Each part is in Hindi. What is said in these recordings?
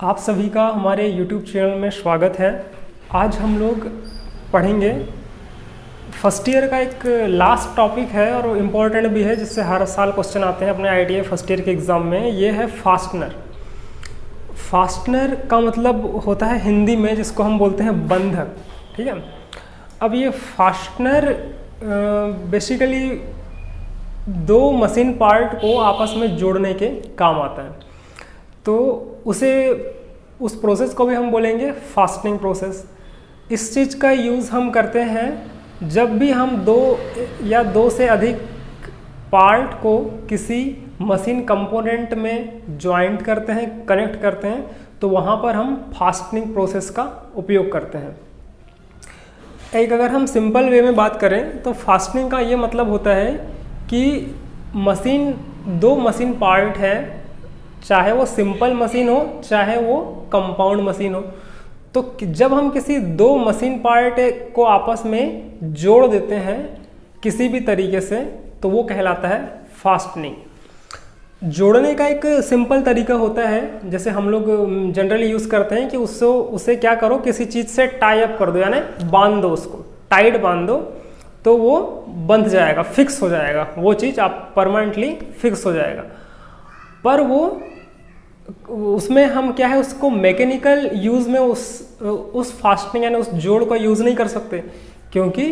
आप सभी का हमारे YouTube चैनल में स्वागत है। आज हम लोग पढ़ेंगे फर्स्ट ईयर का एक लास्ट टॉपिक है और इम्पोर्टेंट भी है, जिससे हर साल क्वेश्चन आते हैं अपने ITI फर्स्ट ईयर के एग्ज़ाम में। ये है फास्टनर। फास्टनर का मतलब होता है हिंदी में जिसको हम बोलते हैं बंधक, ठीक है। अब ये फास्टनर बेसिकली दो मशीन पार्ट को आपस में जोड़ने के काम आता है, तो उस प्रोसेस को भी हम बोलेंगे फास्टनिंग प्रोसेस। इस चीज़ का यूज़ हम करते हैं जब भी हम दो से अधिक पार्ट को किसी मशीन कंपोनेंट में ज्वाइंट करते हैं, कनेक्ट करते हैं, तो वहाँ पर हम फास्टनिंग प्रोसेस का उपयोग करते हैं। अगर हम सिंपल वे में बात करें तो फास्टनिंग का ये मतलब होता है कि दो मशीन पार्ट है, चाहे वो सिंपल मशीन हो चाहे वो कंपाउंड मशीन हो, तो जब हम किसी दो मशीन पार्ट को आपस में जोड़ देते हैं किसी भी तरीके से, तो वो कहलाता है फास्टनिंग। जोड़ने का एक सिंपल तरीका होता है, जैसे हम लोग जनरली यूज़ करते हैं कि उसे क्या करो, किसी चीज़ से टाई अप कर दो, यानी बांध दो, उसको टाइट बांध दो, तो वो बंध जाएगा, फिक्स हो जाएगा, वो चीज़ आप परमानेंटली फिक्स हो जाएगा। पर उसमें हम क्या है, उसको मैकेनिकल यूज़ में उस फास्टनिंग यानी उस जोड़ को यूज़ नहीं कर सकते, क्योंकि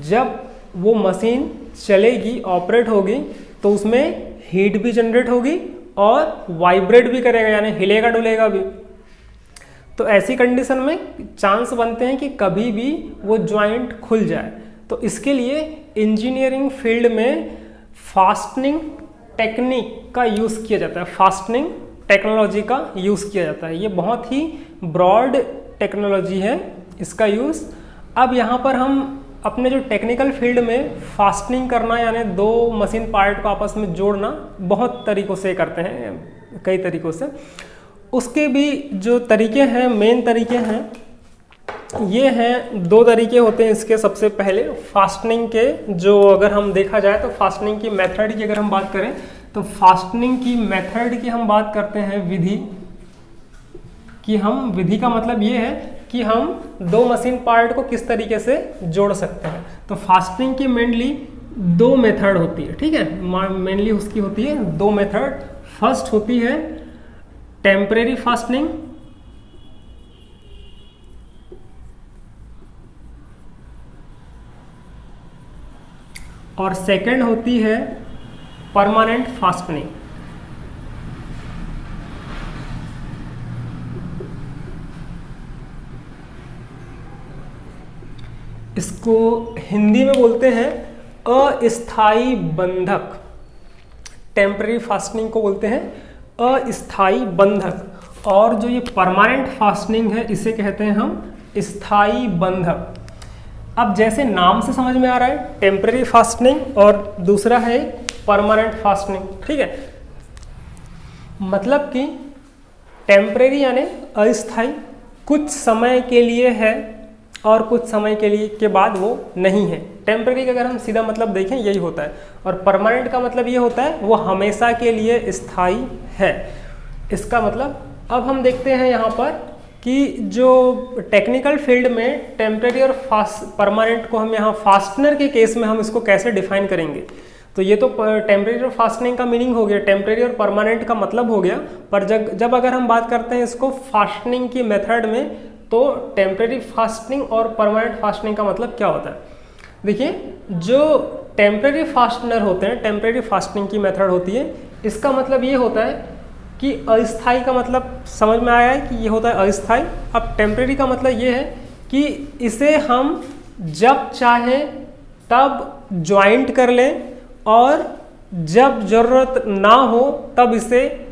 जब वो मशीन चलेगी, ऑपरेट होगी, तो उसमें हीट भी जनरेट होगी और वाइब्रेट भी करेगा, यानी हिलेगा डुलेगा भी। तो ऐसी कंडीशन में चांस बनते हैं कि कभी भी वो जॉइंट खुल जाए। तो इसके लिए इंजीनियरिंग फील्ड में फास्टनिंग टेक्निक का यूज़ किया जाता है, फास्टनिंग टेक्नोलॉजी का यूज़ किया जाता है। ये बहुत ही ब्रॉड टेक्नोलॉजी है इसका यूज़। अब यहाँ पर हम अपने जो टेक्निकल फील्ड में फास्टनिंग करना यानी दो मशीन पार्ट को आपस में जोड़ना बहुत तरीक़ों से करते हैं, कई तरीक़ों से। उसके भी जो तरीके हैं, मेन तरीके हैं, ये हैं, दो तरीके होते हैं इसके। सबसे पहले फास्टनिंग के जो अगर हम देखा जाए तो फास्टनिंग की मेथड की अगर हम बात करें तो फास्टनिंग की मेथड की हम बात करते हैं, विधि का मतलब ये है कि हम दो मशीन पार्ट को किस तरीके से जोड़ सकते हैं। तो फास्टनिंग की मेनली दो मेथड होती है, ठीक है। मेनली उसकी होती है दो मेथड। फर्स्ट होती है टेम्परेरी फास्टनिंग, और सेकंड होती है परमानेंट फास्टनिंग। इसको हिंदी में बोलते हैं अस्थाई बंधक। टेम्परेरी फास्टनिंग को बोलते हैं अस्थाई बंधक, और जो ये परमानेंट फास्टनिंग है इसे कहते हैं हम स्थाई बंधक। अब जैसे नाम से समझ में आ रहा है, टेम्परेरी फास्टनिंग और दूसरा है परमानेंट फास्टनिंग, ठीक है। मतलब कि टेम्परेरी यानी अस्थाई, कुछ समय के लिए है और कुछ समय के बाद वो नहीं है। टेम्परेरी का अगर हम सीधा मतलब देखें यही होता है, और परमानेंट का मतलब ये होता है वो हमेशा के लिए स्थायी है, इसका मतलब। अब हम देखते हैं यहाँ पर कि जो टेक्निकल फील्ड में टेम्परेरी और परमानेंट को हम यहाँ फास्टनर के केस में हम इसको कैसे डिफाइन करेंगे। तो ये तो टेम्परेरी और फास्टनिंग का मीनिंग हो गया, टेम्परेरी और परमानेंट का मतलब हो गया। पर जब अगर हम बात करते हैं इसको फास्टनिंग की मेथड में, तो टेम्परेरी फास्टनिंग और परमानेंट फास्टनिंग का मतलब क्या होता है। देखिए, जो टेम्परेरी फास्टनर होते हैं, टेम्परेरी फास्टनिंग की मेथड होती है, इसका मतलब ये होता है कि अस्थाई का मतलब समझ में आया है कि ये होता है अस्थाई। अब टेम्परेरी का मतलब ये है कि इसे हम जब चाहे तब ज्वाइंट कर लें और जब ज़रूरत ना हो तब इसे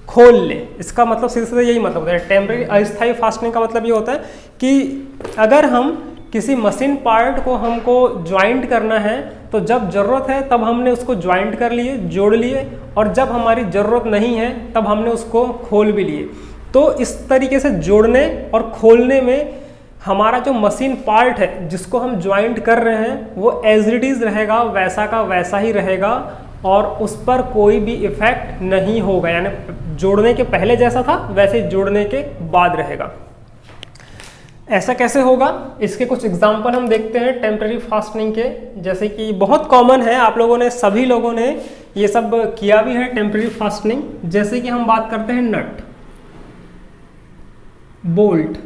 खोल लें। इसका मतलब सीधे सीधे यही मतलब होता है। टेम्परेरी अस्थाई फास्टनिंग का मतलब ये होता है कि अगर हम किसी मशीन पार्ट को हमको ज्वाइंट करना है, तो जब ज़रूरत है तब हमने उसको ज्वाइंट कर लिए, जोड़ लिए, और जब हमारी ज़रूरत नहीं है तब हमने उसको खोल भी लिए। तो इस तरीके से जोड़ने और खोलने में हमारा जो मशीन पार्ट है जिसको हम ज्वाइंट कर रहे हैं वो एज इट इज़ रहेगा, वैसा का वैसा ही रहेगा, और उस पर कोई भी इफेक्ट नहीं होगा, यानी जोड़ने के पहले जैसा था वैसे जोड़ने के बाद रहेगा। ऐसा कैसे होगा, इसके कुछ एग्जाम्पल हम देखते हैं टेम्परेरी फास्टनिंग के, जैसे कि बहुत कॉमन है, आप लोगों ने सभी लोगों ने ये सब किया भी है टेम्परेरी फास्टनिंग। जैसे कि हम बात करते हैं नट, बोल्ट,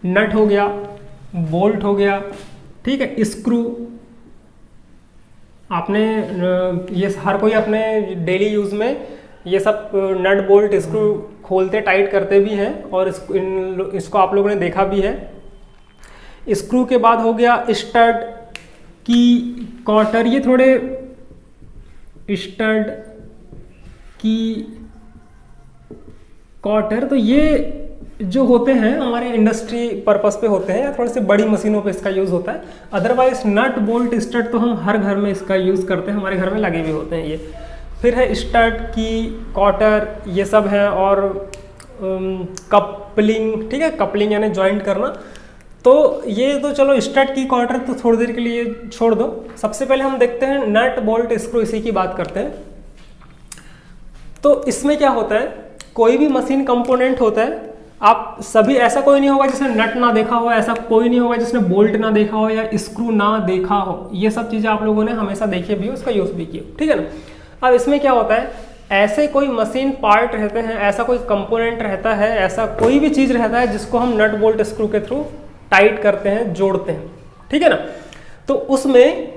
नट हो गया, बोल्ट हो गया, ठीक है, स्क्रू, आपने ये हर कोई अपने डेली यूज में ये सब नट बोल्ट स्क्रू खोलते टाइट करते भी हैं और इसको आप लोगों ने देखा भी है। स्क्रू के बाद हो गया स्टड, की, कॉटर, ये थोड़े स्टड, की, कॉटर, तो ये जो होते हैं हमारे इंडस्ट्री पर्पस पे होते हैं या थोड़ी सी बड़ी मशीनों पे इसका यूज़ होता है। अदरवाइज नट बोल्ट स्टड तो हम हर घर में इसका यूज़ करते हैं, हमारे घर में लगे भी होते हैं ये। फिर है स्टड, की, कॉटर, ये सब है, और कपलिंग, ठीक है, कपलिंग यानी जॉइंट करना। तो ये तो चलो स्टड, की, कॉटर तो थोड़ी देर के लिए छोड़ दो। सबसे पहले हम देखते हैं नट बोल्ट स्क्रू, इसी की बात करते हैं। तो इसमें क्या होता है, कोई भी मशीन कंपोनेंट होता है, आप सभी, ऐसा कोई नहीं होगा जिसने नट ना देखा हो, ऐसा कोई नहीं होगा जिसने बोल्ट ना देखा हो या स्क्रू ना देखा हो। ये सब चीज़ें आप लोगों ने हमेशा देखी भी हो, उसका यूज़ भी किया, ठीक है ना। अब इसमें क्या होता है, ऐसे कोई मशीन पार्ट रहते हैं, ऐसा कोई कंपोनेंट रहता है, ऐसा कोई भी चीज़ रहता है जिसको हम नट बोल्ट स्क्रू के थ्रू टाइट करते हैं, जोड़ते हैं, ठीक है ना। तो उसमें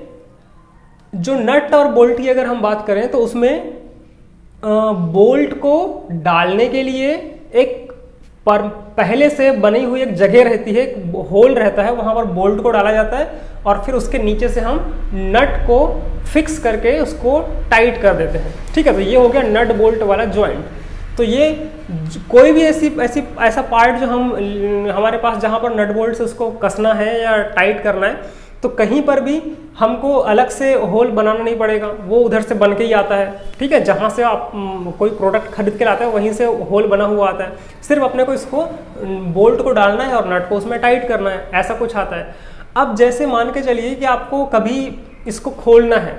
जो नट और बोल्ट की अगर हम बात करें तो उसमें बोल्ट को डालने के लिए एक पर पहले से बनी हुई एक जगह रहती है, एक होल रहता है, वहां पर बोल्ट को डाला जाता है और फिर उसके नीचे से हम नट को फिक्स करके उसको टाइट कर देते हैं, ठीक है। तो ये हो गया नट बोल्ट वाला जॉइंट। तो ये कोई भी ऐसा पार्ट जो हमारे पास जहां पर नट बोल्ट से उसको कसना है या टाइट करना है, तो कहीं पर भी हमको अलग से होल बनाना नहीं पड़ेगा, वो उधर से बन के ही आता है, ठीक है। जहाँ से आप कोई प्रोडक्ट खरीद के लाते हैं वहीं से होल बना हुआ आता है, सिर्फ अपने को इसको बोल्ट को डालना है और नट को उसमें टाइट करना है, ऐसा कुछ आता है। अब जैसे मान के चलिए कि आपको कभी इसको खोलना है,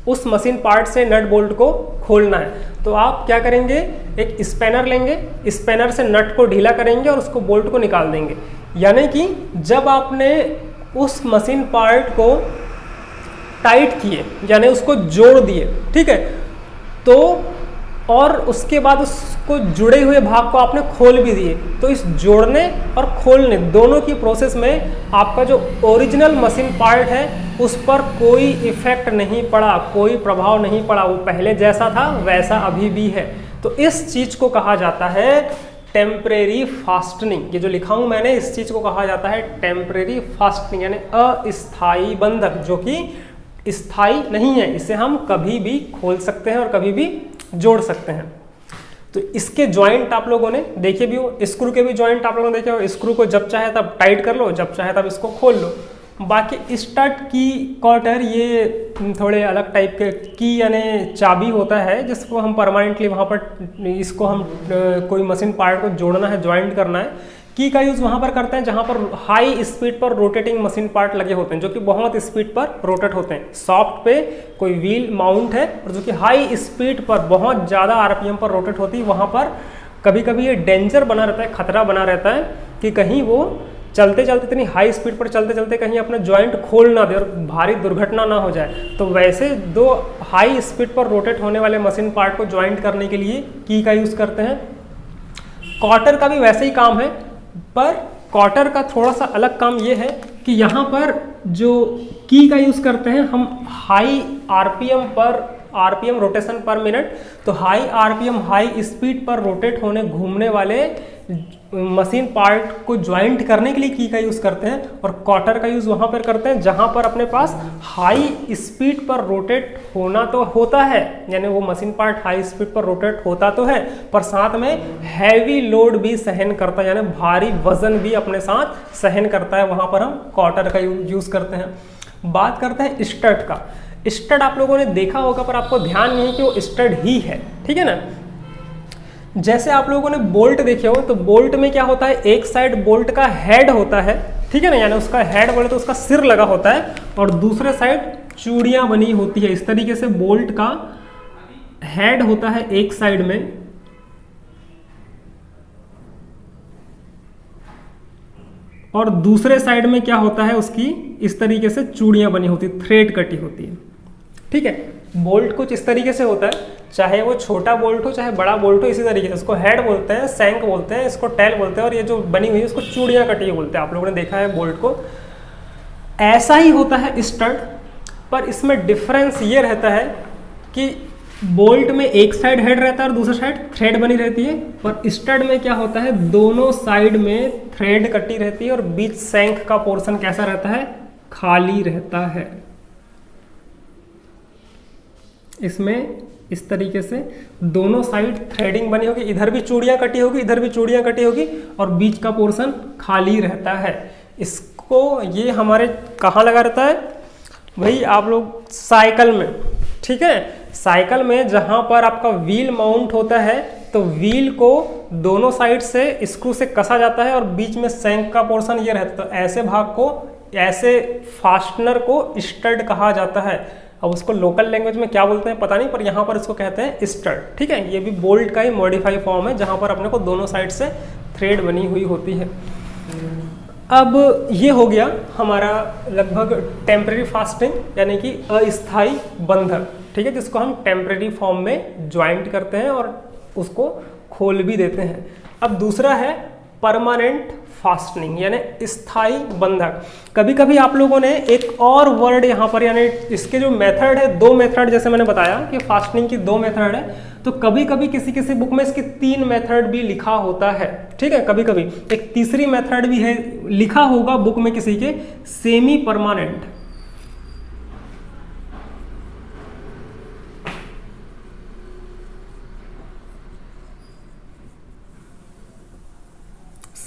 उस मशीन पार्ट से नट बोल्ट को खोलना है, तो आप क्या करेंगे, एक स्पैनर लेंगे, स्पैनर से नट को ढीला करेंगे और उसको बोल्ट को निकाल देंगे। यानी कि जब आपने उस मशीन पार्ट को टाइट किए, यानी उसको जोड़ दिए, ठीक है, तो और उसके बाद उसको जुड़े हुए भाग को आपने खोल भी दिए, तो इस जोड़ने और खोलने दोनों की प्रोसेस में आपका जो ओरिजिनल मशीन पार्ट है उस पर कोई इफेक्ट नहीं पड़ा, कोई प्रभाव नहीं पड़ा, वो पहले जैसा था वैसा अभी भी है। तो इस चीज को कहा जाता है टेम्परेरी फास्टनिंग। ये जो लिखा हूं मैंने, इस चीज को कहा जाता है टेम्परेरी फास्टनिंग, यानी अस्थायी बंधक, जो कि स्थायी नहीं है, इसे हम कभी भी खोल सकते हैं और कभी भी जोड़ सकते हैं। तो इसके जॉइंट आप लोगों ने देखे भी हो, स्क्रू के भी जॉइंट आप लोगों ने देखे हो, स्क्रू को जब चाहे तब टाइट कर लो, जब चाहे तब इसको खोल लो। बाकी स्टड, की, कॉटर, ये थोड़े अलग टाइप के, की यानी चाबी होता है जिसको हम परमानेंटली वहाँ पर इसको हम कोई मशीन पार्ट को जोड़ना है, ज्वाइंट करना है। की का यूज़ वहाँ पर करते हैं जहाँ पर हाई स्पीड पर रोटेटिंग मशीन पार्ट लगे होते हैं, जो कि बहुत स्पीड पर रोटेट होते हैं। सॉफ्ट पे कोई व्हील माउंट है और जो कि हाई स्पीड पर बहुत ज़्यादा आरपीएम पर रोटेट होती है, वहाँ पर कभी कभी ये डेंजर बना रहता है, खतरा बना रहता है कि कहीं वो चलते चलते, इतनी हाई स्पीड पर चलते चलते कहीं अपना जॉइंट खोल ना दे और भारी दुर्घटना ना हो जाए। तो वैसे दो हाई स्पीड पर रोटेट होने वाले मशीन पार्ट को जॉइंट करने के लिए की का यूज़ करते हैं। कॉटर का भी वैसे ही काम है, पर कॉटर का थोड़ा सा अलग काम ये है कि यहाँ पर जो की का यूज़ करते हैं हम हाई आरपीएम रोटेशन पर मिनट, तो हाई आरपीएम हाई स्पीड पर रोटेट होने घूमने वाले मशीन पार्ट को ज्वाइंट करने के लिए की का यूज़ करते हैं। और कॉटर का यूज़ वहाँ पर करते हैं जहाँ पर अपने पास हाई स्पीड पर रोटेट होना तो होता है, यानी वो मशीन पार्ट हाई स्पीड पर रोटेट होता तो है, पर साथ में हैवी लोड भी सहन करता है, यानी भारी वजन भी अपने साथ सहन करता है, वहाँ पर हम कॉटर का यूज़ करते हैं। बात करते हैं स्टड का। स्टड आप लोगों ने देखा होगा पर आपको ध्यान नहीं है कि वो स्टड ही है, ठीक है ना। जैसे आप लोगों ने बोल्ट देखे हो, तो बोल्ट में क्या होता है, एक साइड बोल्ट का हेड होता है, ठीक है ना, यानी उसका हेड बोले तो उसका सिर लगा होता है, और दूसरे साइड चूड़ियाँ बनी होती है। इस तरीके से बोल्ट का हेड होता है एक साइड में, और दूसरे साइड में क्या होता है, उसकी इस तरीके से चूड़ियाँ बनी होती है, थ्रेड कटी होती है। ठीक है, बोल्ट कुछ इस तरीके से होता है, चाहे वो छोटा बोल्ट हो चाहे बड़ा बोल्ट हो, इसी तरीके से। इसको हेड बोलते हैं, सैंक बोलते हैं, इसको टेल बोलते हैं, और ये जो बनी हुई है उसको चूड़ियाँ कटी हुई बोलते हैं। आप लोगों ने देखा है बोल्ट को। ऐसा ही होता है स्टड, पर इसमें डिफरेंस ये रहता है कि बोल्ट में एक साइड हेड रहता है और दूसरा साइड थ्रेड बनी रहती है, और स्टड में क्या होता है, दोनों साइड में थ्रेड कटी रहती है और बीच सैंक का पोर्शन कैसा रहता है, खाली रहता है। इसमें इस तरीके से दोनों साइड थ्रेडिंग बनी होगी, इधर भी चूड़ियाँ कटी होगी, इधर भी चूड़ियाँ कटी होगी, और बीच का पोर्शन खाली रहता है। इसको ये हमारे कहाँ लगा रहता है भाई, आप लोग साइकिल में। ठीक है, साइकिल में जहाँ पर आपका व्हील माउंट होता है, तो व्हील को दोनों साइड से स्क्रू से कसा जाता है और बीच में सैंक का पोर्शन ये रहता है। तो ऐसे भाग को, ऐसे फास्टनर को स्टड कहा जाता है। अब उसको लोकल लैंग्वेज में क्या बोलते हैं पता नहीं, पर यहाँ पर इसको कहते हैं स्टड। ठीक है, ये भी बोल्ट का ही मॉडिफाई फॉर्म है, जहाँ पर अपने को दोनों साइड से थ्रेड बनी हुई होती है। अब ये हो गया हमारा लगभग टेम्परेरी फास्टिंग, यानी कि अस्थाई बंधक। ठीक है, जिसको हम टेम्परेरी फॉर्म में ज्वाइंट करते हैं और उसको खोल भी देते हैं। अब दूसरा है परमानेंट फास्टनिंग, यानी स्थायी बंधक। कभी कभी आप लोगों ने एक और वर्ड यहाँ पर, यानी इसके जो मेथड है, दो मेथड, जैसे मैंने बताया कि फास्टनिंग की दो मेथड है, तो कभी कभी किसी किसी बुक में इसके 3 मेथड भी लिखा होता है। ठीक है, कभी कभी एक तीसरी मेथड भी है, लिखा होगा बुक में किसी के, सेमी परमानेंट।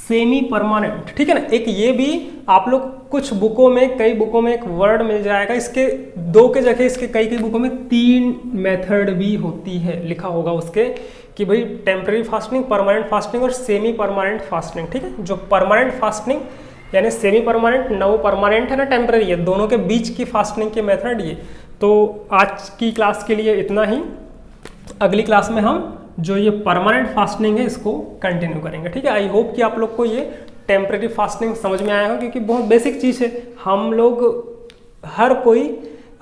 Semi permanent. ठीक है ना, एक ये भी आप लोग कुछ बुकों में, कई बुकों में एक वर्ड मिल जाएगा, इसके 2 के जगह इसके कई बुकों में 3 मेथड भी होती है, लिखा होगा उसके कि भाई टेम्परेरी फास्टिंग, परमानेंट फास्टिंग और सेमी परमानेंट फास्टिंग। ठीक है, जो परमानेंट फास्टिंग यानी सेमी परमानेंट, ना वो परमानेंट है ना टेम्परेरी है, दोनों के बीच की फास्टिंग के मेथड ये। तो आज की क्लास के लिए इतना ही। अगली क्लास में हम जो ये परमानेंट फास्टिंग है इसको कंटिन्यू करेंगे। ठीक है, आई होप कि आप लोग को ये टेम्परेरी फास्टिंग समझ में आया हो, क्योंकि बहुत बेसिक चीज़ है। हम लोग हर कोई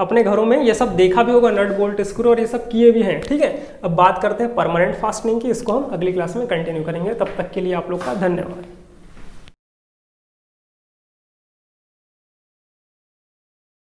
अपने घरों में ये सब देखा भी होगा, नट बोल्ट स्क्रू और ये सब किए भी हैं। ठीक है, अब बात करते हैं परमानेंट फास्टिंग की, इसको हम अगली क्लास में कंटिन्यू करेंगे। तब तक के लिए आप लोग का धन्यवाद।